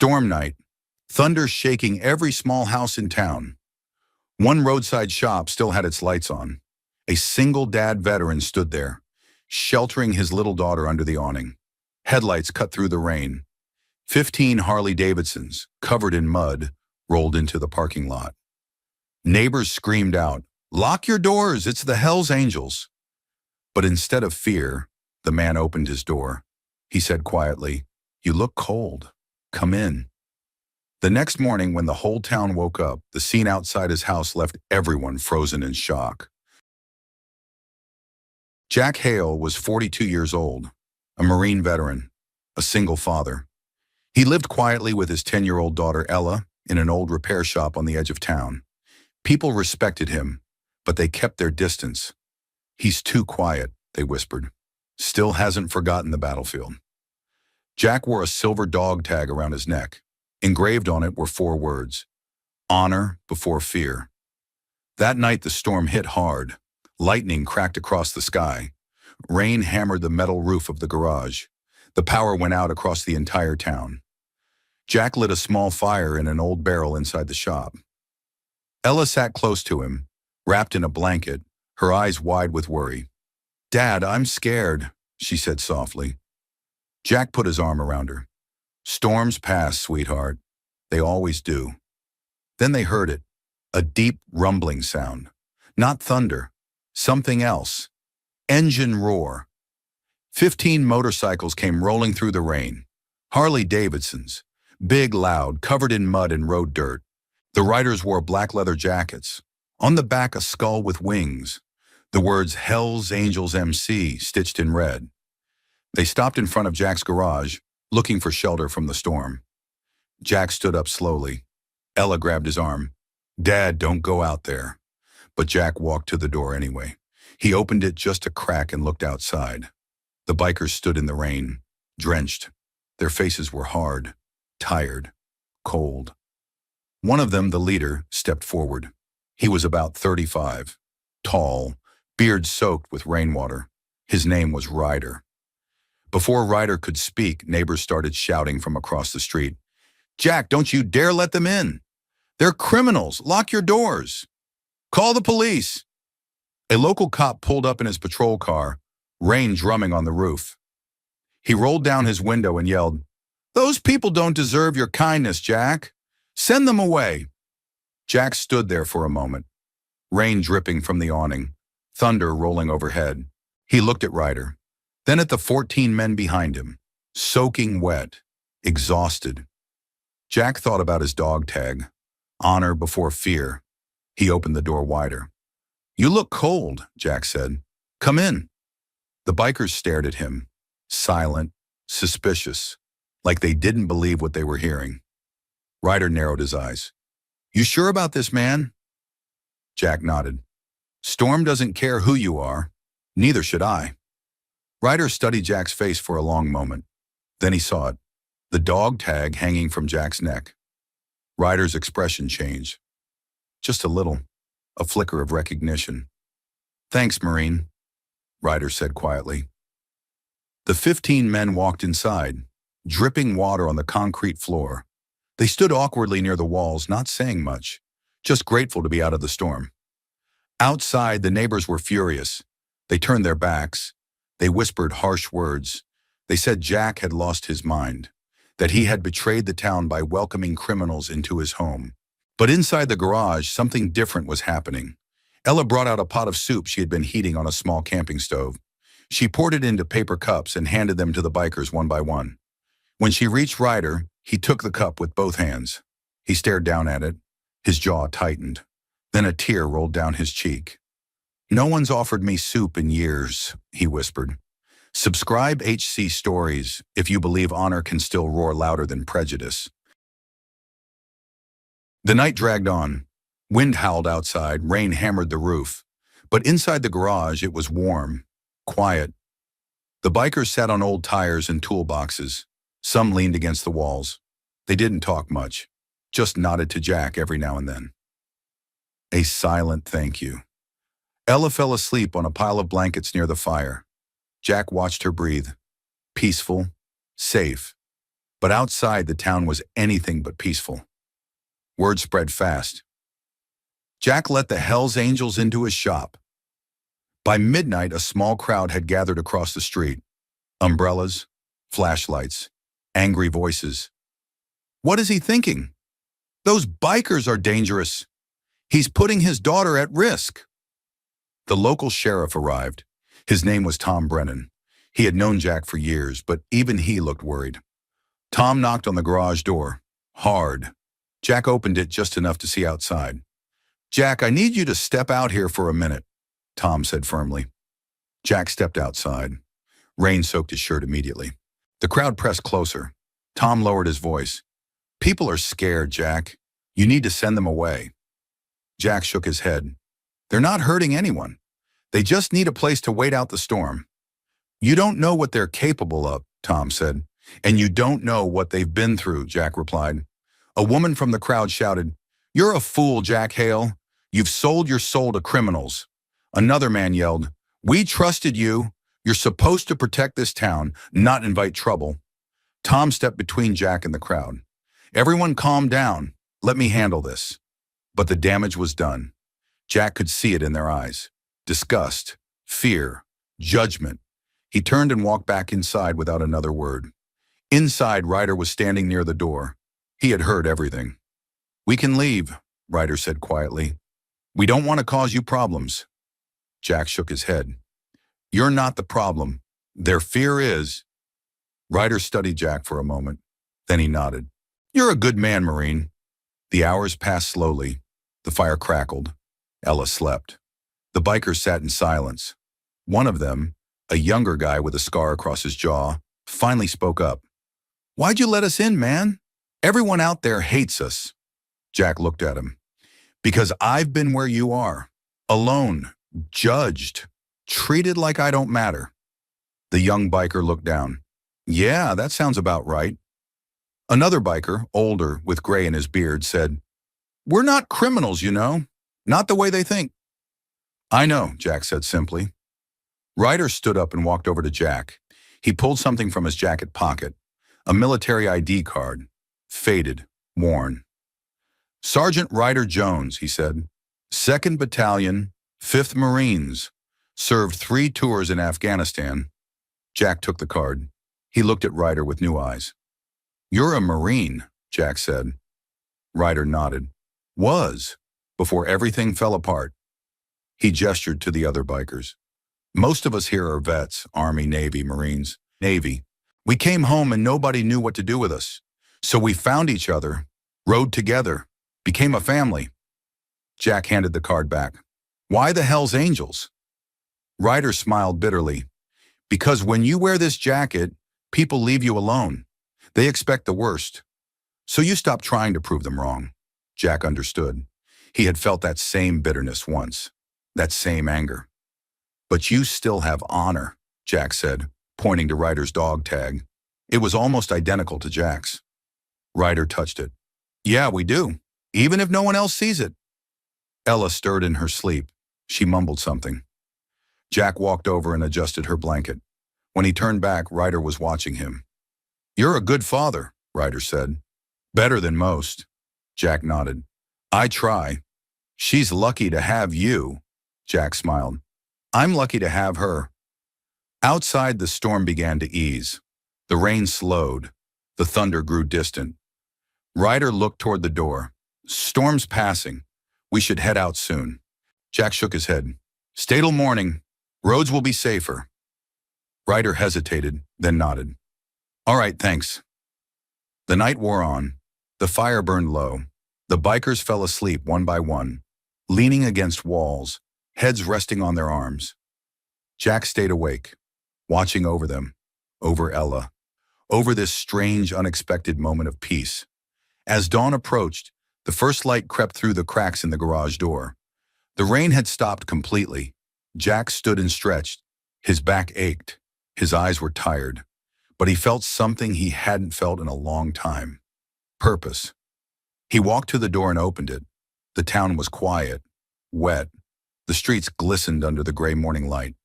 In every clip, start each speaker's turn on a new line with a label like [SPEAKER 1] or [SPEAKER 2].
[SPEAKER 1] Storm night. Thunder shaking every small house in town. One roadside shop still had its lights on. A single dad veteran stood there, sheltering his little daughter under the awning. Headlights cut through the rain. 15 Harley Davidsons, covered in mud, rolled into the parking lot. Neighbors screamed out, "Lock your doors, it's the Hells Angels." But instead of fear, the man opened his door. He said quietly, "You look cold. Come in." The next morning, when the whole town woke up, the scene outside his house left everyone frozen in shock. Jack Hale was 42 years old, a Marine veteran, a single father. He lived quietly with his 10-year-old daughter Ella in an old repair shop on the edge of town. People respected him, but they kept their distance. "He's too quiet," they whispered. "Still hasn't forgotten the battlefield." Jack wore a silver dog tag around his neck. Engraved on it were 4 words: honor before fear. That night the storm hit hard. Lightning cracked across the sky. Rain hammered the metal roof of the garage. The power went out across the entire town. Jack lit a small fire in an old barrel inside the shop. Ella sat close to him, wrapped in a blanket, her eyes wide with worry. "Dad, I'm scared," she said softly. Jack put his arm around her. "Storms pass, sweetheart. They always do." Then they heard it, a deep rumbling sound. Not thunder, something else. Engine roar. 15 motorcycles came rolling through the rain. Harley Davidsons, big, loud, covered in mud and road dirt. The riders wore black leather jackets. On the back, a skull with wings. The words "Hells Angels MC" stitched in red. They stopped in front of Jack's garage, looking for shelter from the storm. Jack stood up slowly. Ella grabbed his arm. "Dad, don't go out there." But Jack walked to the door anyway. He opened it just a crack and looked outside. The bikers stood in the rain, drenched. Their faces were hard, tired, cold. One of them, the leader, stepped forward. He was about 35, tall, beard soaked with rainwater. His name was Ryder. Before Ryder could speak, neighbors started shouting from across the street. "Jack, don't you dare let them in. They're criminals. Lock your doors. Call the police." A local cop pulled up in his patrol car, rain drumming on the roof. He rolled down his window and yelled, "Those people don't deserve your kindness, Jack. Send them away." Jack stood there for a moment, rain dripping from the awning, thunder rolling overhead. He looked at Ryder, then at the 14 men behind him, soaking wet, exhausted. Jack thought about his dog tag, honor before fear. He opened the door wider. "You look cold," Jack said. "Come in." The bikers stared at him, silent, suspicious, like they didn't believe what they were hearing. Ryder narrowed his eyes. "You sure about this, man?" Jack nodded. "Storm doesn't care who you are. Neither should I." Ryder studied Jack's face for a long moment. Then he saw it, the dog tag hanging from Jack's neck. Ryder's expression changed. Just a little, a flicker of recognition. "Thanks, Marine," Ryder said quietly. The 15 men walked inside, dripping water on the concrete floor. They stood awkwardly near the walls, not saying much, just grateful to be out of the storm. Outside, the neighbors were furious. They turned their backs. They whispered harsh words. They said Jack had lost his mind, that he had betrayed the town by welcoming criminals into his home. But inside the garage, something different was happening. Ella brought out a pot of soup she had been heating on a small camping stove. She poured it into paper cups and handed them to the bikers one by one. When she reached Ryder, he took the cup with both hands. He stared down at it. His jaw tightened. Then a tear rolled down his cheek. "No one's offered me soup in years," he whispered. "Subscribe HC Stories if you believe honor can still roar louder than prejudice." The night dragged on. Wind howled outside, rain hammered the roof. But inside the garage, it was warm, quiet. The bikers sat on old tires and toolboxes. Some leaned against the walls. They didn't talk much, just nodded to Jack every now and then. A silent thank you. Ella fell asleep on a pile of blankets near the fire. Jack watched her breathe. Peaceful, safe. But outside, the town was anything but peaceful. Word spread fast. Jack let the Hells Angels into his shop. By midnight, a small crowd had gathered across the street. Umbrellas, flashlights, angry voices. What is he thinking? Those bikers are dangerous. He's putting his daughter at risk. The local sheriff arrived. His name was Tom Brennan. He had known Jack for years, but even he looked worried. Tom knocked on the garage door. Hard. Jack opened it just enough to see outside. Jack, I need you to step out here for a minute, Tom said firmly. Jack stepped outside. Rain soaked his shirt immediately. The crowd pressed closer. Tom lowered his voice. People are scared, Jack. You need to send them away. Jack shook his head. They're not hurting anyone. They just need a place to wait out the storm. You don't know what they're capable of, Tom said. And you don't know what they've been through, Jack replied. A woman from the crowd shouted, You're a fool, Jack Hale. You've sold your soul to criminals. Another man yelled, We trusted you. You're supposed to protect this town, not invite trouble. Tom stepped between Jack and the crowd. Everyone calm down. Let me handle this. But the damage was done. Jack could see it in their eyes. Disgust, fear, judgment. He turned and walked back inside without another word. Inside, Ryder was standing near the door. He had heard everything. We can leave, Ryder said quietly. We don't want to cause you problems. Jack shook his head. You're not the problem. Their fear is. Ryder studied Jack for a moment. Then he nodded. You're a good man, Marine. The hours passed slowly. The fire crackled. Ella slept. The bikers sat in silence. One of them, a younger guy with a scar across his jaw, finally spoke up. Why'd you let us in, man? Everyone out there hates us. Jack looked at him. Because I've been where you are. Alone. Judged. Treated like I don't matter. The young biker looked down. Yeah, that sounds about right. Another biker, older, with gray in his beard, said, We're not criminals, you know. Not the way they think. I know, Jack said simply. Ryder stood up and walked over to Jack. He pulled something from his jacket pocket. A military ID card. Faded, worn. Sergeant Ryder Jones, he said. 2nd Battalion, 5th Marines. Served 3 tours in Afghanistan. Jack took the card. He looked at Ryder with new eyes. You're a Marine, Jack said. Ryder nodded. Was, before everything fell apart. He gestured to the other bikers. Most of us here are vets, Army, Navy, Marines. Navy. We came home and nobody knew what to do with us. So we found each other, rode together, became a family. Jack handed the card back. Why the Hells Angels? Ryder smiled bitterly. Because when you wear this jacket, people leave you alone. They expect the worst. So you stop trying to prove them wrong. Jack understood. He had felt that same bitterness once, that same anger. But you still have honor, Jack said, pointing to Ryder's dog tag. It was almost identical to Jack's. Ryder touched it. Yeah, we do, even if no one else sees it. Ella stirred in her sleep. She mumbled something. Jack walked over and adjusted her blanket. When he turned back, Ryder was watching him. You're a good father, Ryder said. Better than most. Jack nodded. I try. She's lucky to have you, Jack smiled. I'm lucky to have her. Outside, the storm began to ease. The rain slowed. The thunder grew distant. Ryder looked toward the door. Storm's passing. We should head out soon. Jack shook his head. Stay till morning. Roads will be safer. Ryder hesitated, then nodded. All right, thanks. The night wore on. The fire burned low. The bikers fell asleep one by one, leaning against walls, heads resting on their arms. Jack stayed awake, watching over them, over Ella, over this strange, unexpected moment of peace. As dawn approached, the first light crept through the cracks in the garage door. The rain had stopped completely. Jack stood and stretched. His back ached. His eyes were tired. But he felt something he hadn't felt in a long time. Purpose. He walked to the door and opened it. The town was quiet, wet. The streets glistened under the gray morning light.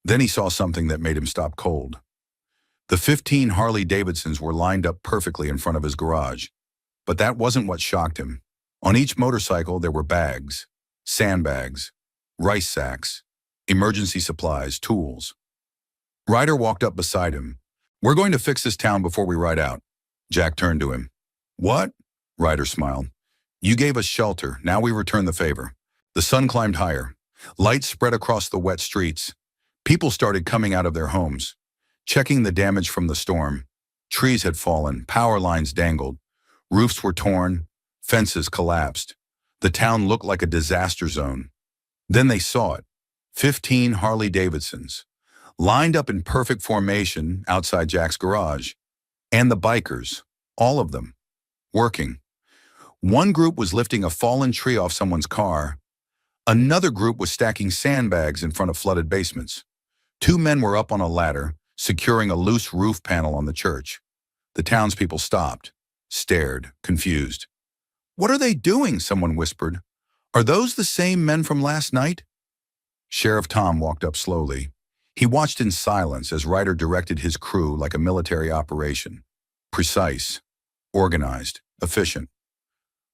[SPEAKER 1] Then he saw something that made him stop cold. The 15 Harley-Davidsons were lined up perfectly in front of his garage. But that wasn't what shocked him. On each motorcycle there were bags, sandbags, rice sacks, emergency supplies, tools. Ryder walked up beside him. "We're going to fix this town before we ride out." Jack turned to him. "What?" Ryder smiled. "You gave us shelter, now we return the favor." The sun climbed higher. Lights spread across the wet streets. People started coming out of their homes, checking the damage from the storm. Trees had fallen, power lines dangled, roofs were torn, fences collapsed. The town looked like a disaster zone. Then they saw it. 15 Harley-Davidsons, lined up in perfect formation outside Jack's garage. And the bikers, all of them, working. One group was lifting a fallen tree off someone's car. Another group was stacking sandbags in front of flooded basements. Two men were up on a ladder, securing a loose roof panel on the church. The townspeople stopped, stared, confused. "What are they doing?" someone whispered. "Are those the same men from last night?" Sheriff Tom walked up slowly. He watched in silence as Ryder directed his crew like a military operation. Precise, organized, efficient.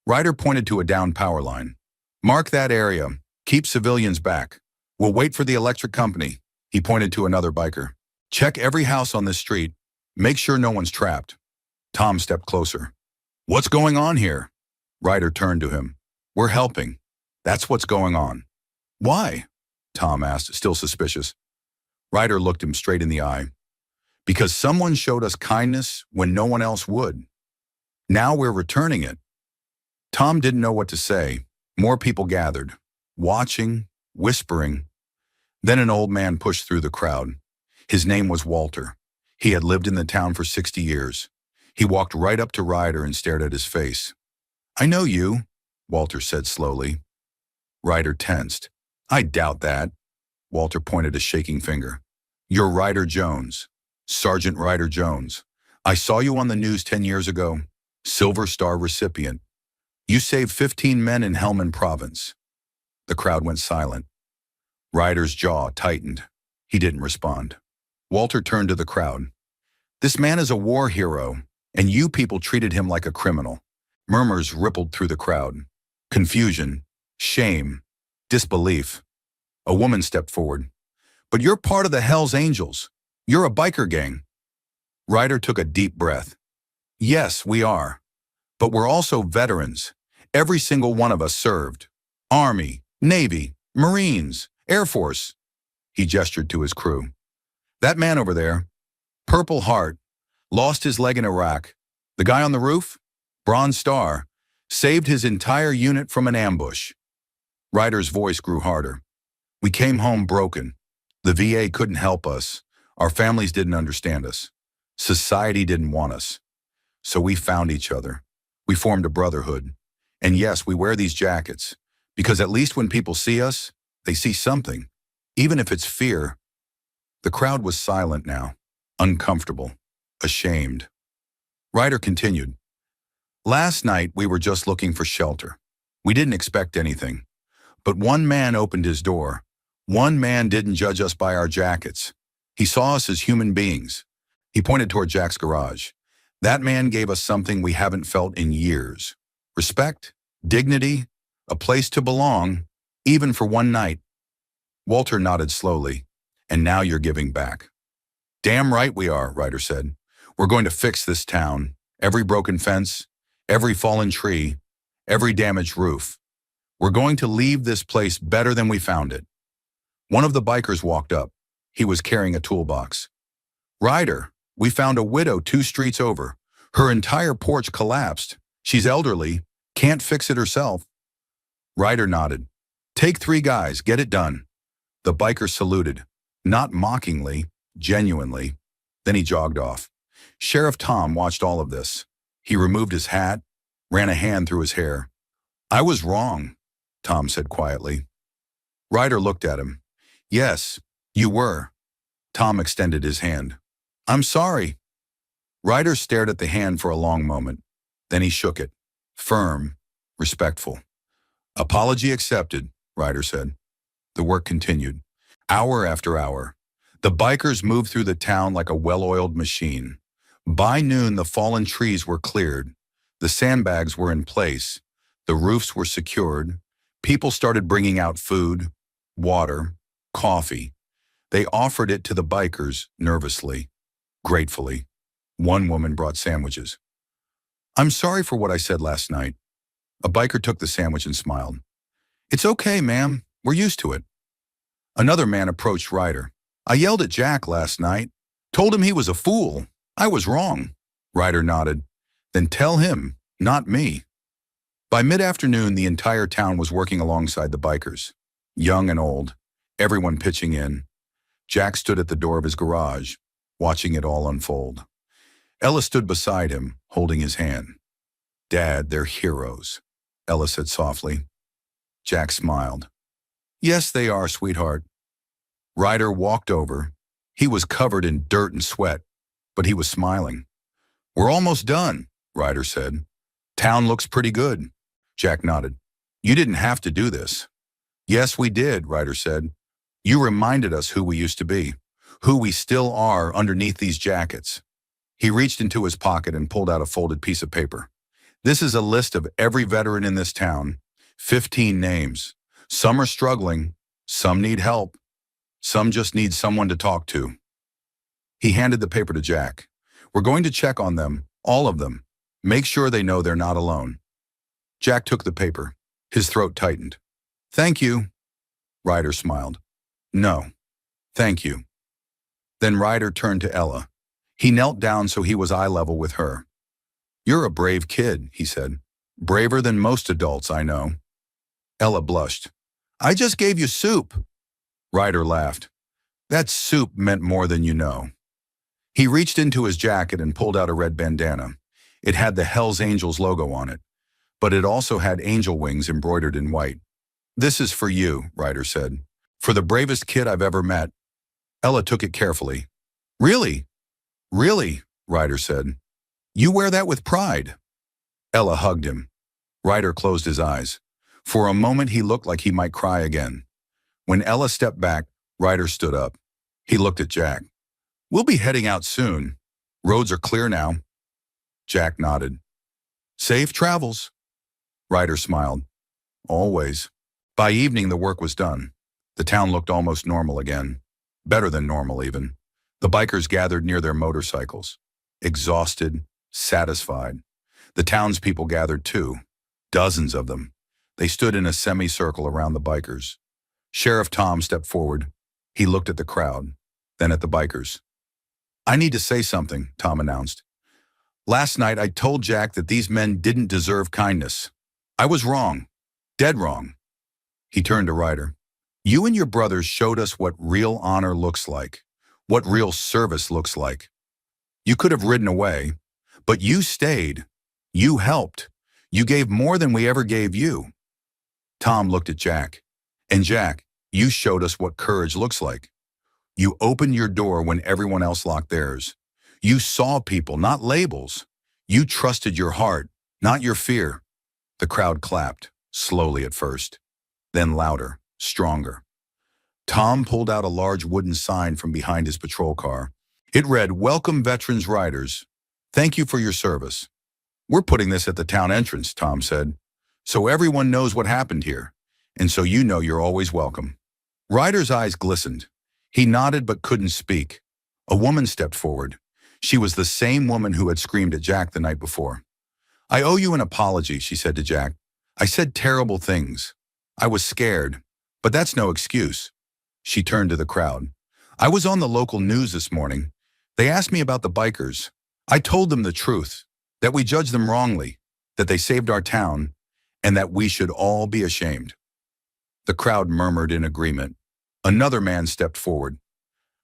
[SPEAKER 1] Ryder pointed to a downed power line. "Mark that area. Keep civilians back. We'll wait for the electric company." He pointed to another biker. "Check every house on this street. Make sure no one's trapped." Tom stepped closer. "What's going on here?" Ryder turned to him. "We're helping. That's what's going on." "Why?" Tom asked, still suspicious. Ryder looked him straight in the eye. "Because someone showed us kindness when no one else would. Now we're returning it." Tom didn't know what to say. More people gathered, watching, whispering. Then an old man pushed through the crowd. His name was Walter. He had lived in the town for 60 years. He walked right up to Ryder and stared at his face. "I know you," Walter said slowly. Ryder tensed. "I doubt that." Walter pointed a shaking finger. "You're Ryder Jones, Sergeant Ryder Jones. I saw you on the news 10 years ago. Silver Star recipient. You saved 15 men in Helmand Province." The crowd went silent. Ryder's jaw tightened. He didn't respond. Walter turned to the crowd. "This man is a war hero, and you people treated him like a criminal." Murmurs rippled through the crowd. Confusion, shame, disbelief. A woman stepped forward. "But you're part of the Hells Angels. You're a biker gang." Ryder took a deep breath. "Yes, we are. But we're also veterans. Every single one of us served. Army, Navy, Marines, Air Force." He gestured to his crew. "That man over there, Purple Heart, lost his leg in Iraq. The guy on the roof, Bronze Star, saved his entire unit from an ambush." Ryder's voice grew harder. "We came home broken. The VA couldn't help us. Our families didn't understand us. Society didn't want us. So we found each other. We formed a brotherhood. And yes, we wear these jackets, because at least when people see us, they see something, even if it's fear." The crowd was silent now, uncomfortable, ashamed. Ryder continued. "Last night we were just looking for shelter. We didn't expect anything. But one man opened his door. One man didn't judge us by our jackets. He saw us as human beings." He pointed toward Jack's garage. "That man gave us something we haven't felt in years. Respect, dignity, a place to belong, even for one night." Walter nodded slowly. "And now you're giving back." "Damn right we are," Ryder said. "We're going to fix this town. Every broken fence, every fallen tree, every damaged roof. We're going to leave this place better than we found it." One of the bikers walked up. He was carrying a toolbox. "Ryder, we found a widow 2 streets over. Her entire porch collapsed. She's elderly, can't fix it herself." Ryder nodded. "Take 3 guys, get it done." The biker saluted, not mockingly, genuinely. Then he jogged off. Sheriff Tom watched all of this. He removed his hat, ran a hand through his hair. "I was wrong," Tom said quietly. Ryder looked at him. "Yes, you were." Tom extended his hand. "I'm sorry." Ryder stared at the hand for a long moment. Then he shook it. Firm, respectful. "Apology accepted," Ryder said. The work continued. Hour after hour. The bikers moved through the town like a well-oiled machine. By noon, the fallen trees were cleared. The sandbags were in place. The roofs were secured. People started bringing out food, water, coffee. They offered it to the bikers nervously, gratefully. One woman brought sandwiches. "I'm sorry for what I said last night." A biker took the sandwich and smiled. "It's okay, ma'am. We're used to it." Another man approached Ryder. "I yelled at Jack last night. Told him he was a fool. I was wrong." Ryder nodded. "Then tell him, not me." By mid-afternoon, the entire town was working alongside the bikers. Young and old, everyone pitching in. Jack stood at the door of his garage, watching it all unfold. Ella stood beside him, holding his hand. "Dad, they're heroes," Ella said softly. Jack smiled. "Yes, they are, sweetheart." Ryder walked over. He was covered in dirt and sweat, but he was smiling. "We're almost done," Ryder said. "Town looks pretty good." Jack nodded. "You didn't have to do this." "Yes, we did," Ryder said. "You reminded us who we used to be, who we still are underneath these jackets." He reached into his pocket and pulled out a folded piece of paper. "This is a list of every veteran in this town, 15 names. Some are struggling, some need help, some just need someone to talk to." He handed the paper to Jack. "We're going to check on them, all of them. Make sure they know they're not alone." Jack took the paper. His throat tightened. "Thank you." Ryder smiled. "No, thank you." Then Ryder turned to Ella. He knelt down so he was eye level with her. "You're a brave kid," he said. "Braver than most adults I know." Ella blushed. "I just gave you soup." Ryder laughed. "That soup meant more than you know." He reached into his jacket and pulled out a red bandana. It had the Hells Angels logo on it, but it also had angel wings embroidered in white. "This is for you," Ryder said. "For the bravest kid I've ever met." Ella took it carefully. "Really? Really?" Ryder said. "You wear that with pride." Ella hugged him. Ryder closed his eyes. For a moment he looked like he might cry again. When Ella stepped back, Ryder stood up. He looked at Jack. "We'll be heading out soon. Roads are clear now." Jack nodded. "Safe travels." Ryder smiled. "Always." By evening the work was done. The town looked almost normal again. Better than normal even. The bikers gathered near their motorcycles. Exhausted, satisfied. The townspeople gathered too. Dozens of them. They stood in a semicircle around the bikers. Sheriff Tom stepped forward. He looked at the crowd, then at the bikers. "I need to say something," Tom announced. "Last night I told Jack that these men didn't deserve kindness. I was wrong. Dead wrong." He turned to Ryder. "You and your brothers showed us what real honor looks like, what real service looks like. You could have ridden away, but you stayed. You helped. You gave more than we ever gave you." Tom looked at Jack. "And Jack, you showed us what courage looks like. You opened your door when everyone else locked theirs. You saw people, not labels. You trusted your heart, not your fear." The crowd clapped, slowly at first, then louder, stronger. Tom pulled out a large wooden sign from behind his patrol car. It read, "Welcome Veterans Riders. Thank you for your service." "We're putting this at the town entrance," Tom said, "so everyone knows what happened here, and so you know you're always welcome." Ryder's eyes glistened. He nodded but couldn't speak. A woman stepped forward. She was the same woman who had screamed at Jack the night before. "I owe you an apology," she said to Jack. "I said terrible things. I was scared, but that's no excuse." She turned to the crowd. "I was on the local news this morning. They asked me about the bikers. I told them the truth, that we judged them wrongly, that they saved our town, and that we should all be ashamed." The crowd murmured in agreement. Another man stepped forward.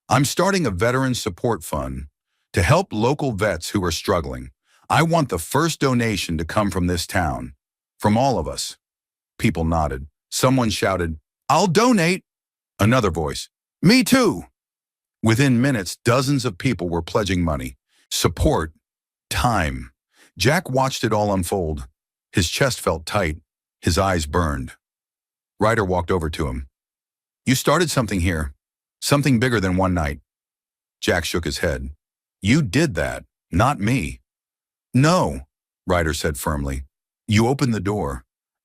[SPEAKER 1] "I'm starting a veteran support fund to help local vets who are struggling. I want the first donation to come from this town, from all of us." People nodded. Someone shouted, "I'll donate." Another voice, "Me too." Within minutes, dozens of people were pledging money, support, time. Jack watched it all unfold. His chest felt tight. His eyes burned. Ryder walked over to him. "You started something here, something bigger than one night." Jack shook his head. You did that, not me. No, Ryder said firmly. You opened the door.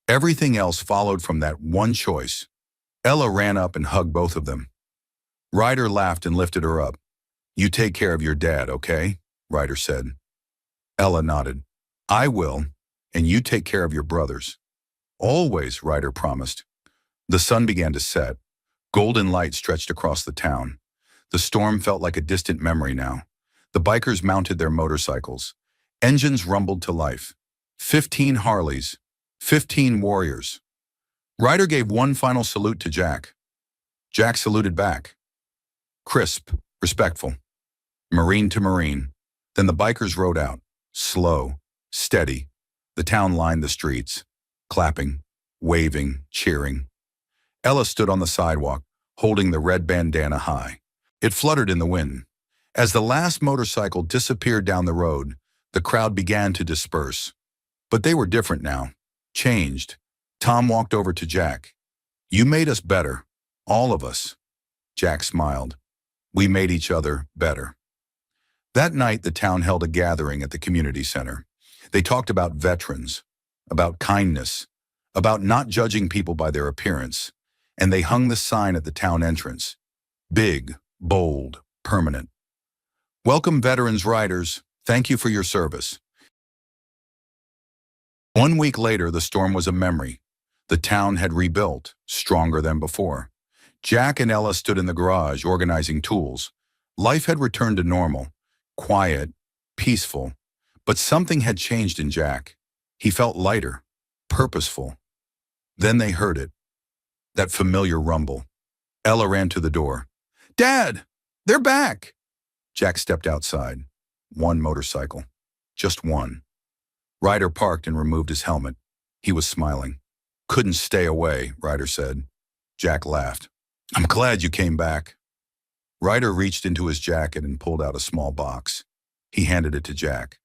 [SPEAKER 1] Everything else followed from that one choice. Ella ran up and hugged both of them. Ryder laughed and lifted her up. You take care of your dad, okay? Ryder said. Ella nodded. I will, and you take care of your brothers. Always, Ryder promised. The sun began to set. Golden light stretched across the town. The storm felt like a distant memory now. The bikers mounted their motorcycles. Engines rumbled to life. 15 Harleys. 15 warriors. Ryder gave one final salute to Jack. Jack saluted back. Crisp, respectful. Marine to Marine. Then the bikers rode out. Slow, steady. The town lined the streets. Clapping, waving, cheering. Ella stood on the sidewalk, holding the red bandana high. It fluttered in the wind. As the last motorcycle disappeared down the road, the crowd began to disperse. But they were different now. Changed. Tom walked over to Jack. You made us better. All of us. Jack smiled. We made each other better. That night, the town held a gathering at the community center. They talked about veterans, about kindness, about not judging people by their appearance, and they hung the sign at the town entrance. Big, bold, permanent. Welcome, veterans riders. Thank you for your service. 1 week later, the storm was a memory. The town had rebuilt, stronger than before. Jack and Ella stood in the garage, organizing tools. Life had returned to normal, quiet, peaceful, but something had changed in Jack. He felt lighter, purposeful. Then they heard it, that familiar rumble. Ella ran to the door. Dad, they're back! Jack stepped outside. One motorcycle. Just one. Ryder parked and removed his helmet. He was smiling. Couldn't stay away, Ryder said. Jack laughed. I'm glad you came back. Ryder reached into his jacket and pulled out a small box. He handed it to Jack.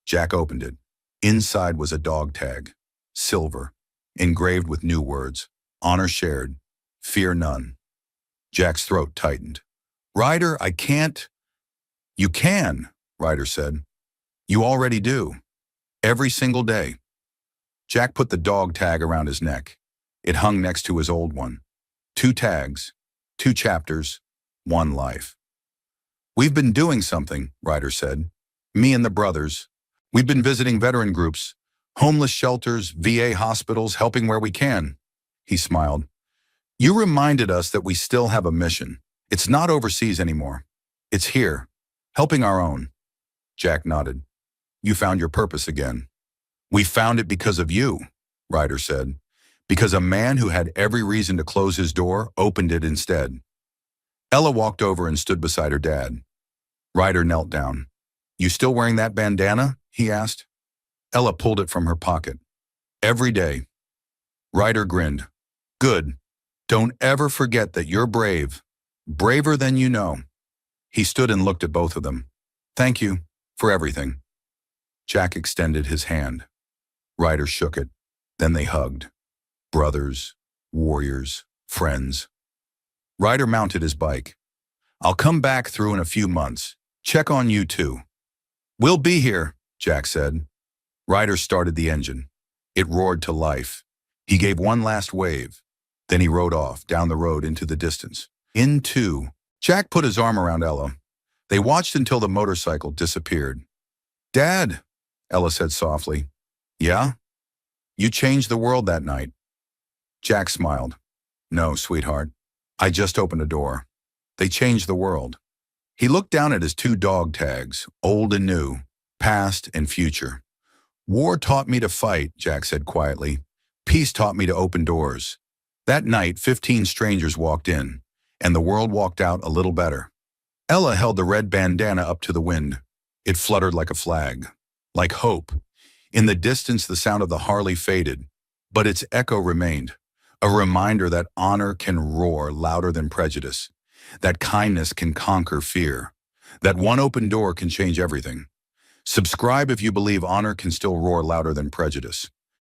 [SPEAKER 1] Jack opened it. Inside was a dog tag, silver, engraved with new words. Honor shared, fear none. Jack's throat tightened. Ryder, I can't. You can, Ryder said. You already do. Every single day. Jack put the dog tag around his neck. It hung next to his old one. 2 tags, 2 chapters, 1 life. We've been doing something, Ryder said. Me and the brothers. We've been visiting veteran groups, homeless shelters, VA hospitals, helping where we can. He smiled. You reminded us that we still have a mission. It's not overseas anymore. It's here, helping our own. Jack nodded. You found your purpose again. We found it because of you, Ryder said. Because a man who had every reason to close his door opened it instead. Ella walked over and stood beside her dad. Ryder knelt down. You still wearing that bandana? He asked. Ella pulled it from her pocket. Every day. Ryder grinned. Good. Don't ever forget that you're brave. Braver than you know. He stood and looked at both of them. Thank you for everything. Jack extended his hand. Ryder shook it. Then they hugged. Brothers, warriors, friends. Ryder mounted his bike. I'll come back through in a few months. Check on you too. We'll be here, Jack said. Ryder started the engine. It roared to life. He gave one last wave. Then he rode off down the road into the distance. Jack put his arm around Ella. They watched until the motorcycle disappeared. Dad, Ella said softly. Yeah? You changed the world that night. Jack smiled. No, sweetheart. I just opened a door. They changed the world. He looked down at his 2 dog tags, old and new, past and future. War taught me to fight, Jack said quietly. Peace taught me to open doors. That night, 15 strangers walked in, and the world walked out a little better. Ella held the red bandana up to the wind. It fluttered like a flag, like hope. In the distance, the sound of the Harley faded, but its echo remained, a reminder that honor can roar louder than prejudice, that kindness can conquer fear, that one open door can change everything. Subscribe if you believe honor can still roar louder than prejudice.